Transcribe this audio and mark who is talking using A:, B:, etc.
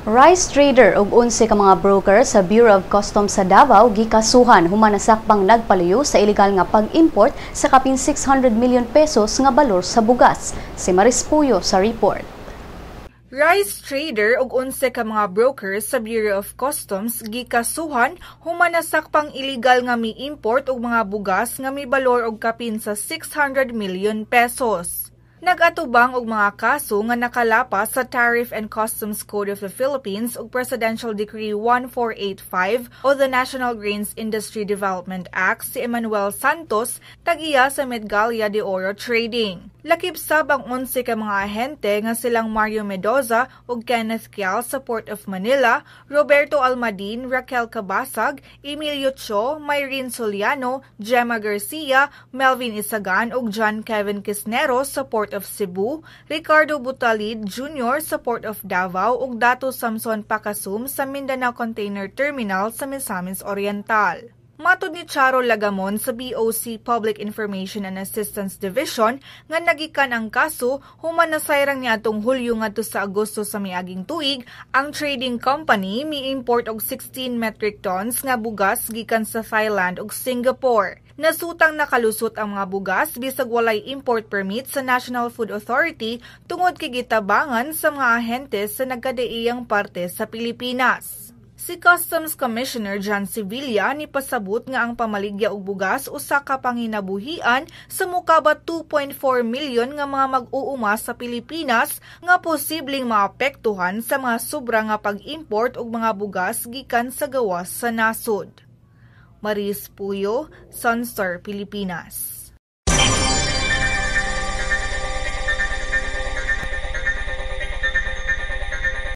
A: Rice trader ug 11 ka mga broker sa Bureau of Customs sa Davao gikasuhan human nasakpang nagpaluyo sa ilegal nga pag-import sa kapin 600 million pesos nga balor sa bugas. Si Maris Puyo sa report.
B: Rice trader ug 11 ka mga brokers sa Bureau of Customs gikasuhan human nasakpang illegal nga mi-import og mga bugas nga may balor og kapin sa 600 million pesos. Nag-atubang og mga kaso nga nakalapas sa Tariff and Customs Code of the Philippines ug Presidential Decree 1485 o the National Grains Industry Development Act si Emmanuel Santos tag-iya sa Medgallia de Oro Trading. Lakip sab ang 11 ka mga ahente nga silang Mario Mendoza ug Kenneth Kial sa Port of Manila, Roberto Almadin, Raquel Cabasag, Emilio Cho, Myrene Soliano, Gemma Garcia, Melvin Isagan ug John Kevin Kisneros sa Port of Cebu, Ricardo Butalid Jr. sa Port of Davao ug Dato Samson Pacasum sa Mindanao Container Terminal sa Misamis Oriental. Matud ni Charo Lagamon sa BOC Public Information and Assistance Division nga nagikan ang kaso human nasayrang niadtong Hulyo ngadto sa Agosto sa miaging tuig ang trading company mi-import og 16 metric tons nga bugas gikan sa Thailand ug Singapore. Nasutang nakalusot ang mga bugas bisag walay import permit sa National Food Authority tungod kay gitabangan sa mga ahente sa nagkadaiyang parte sa Pilipinas. Si Customs Commissioner John Sevilla nipasabot nga ang pamaligya og bugas usa ka panginabuhian sa mokabat 2.4 milyon nga mga mag-uuma sa Pilipinas nga posibleng maapektuhan sa mga sobra nga pag-import og mga bugas gikan sa gawas sa nasod. Maris Puyo, Sunstar, Pilipinas.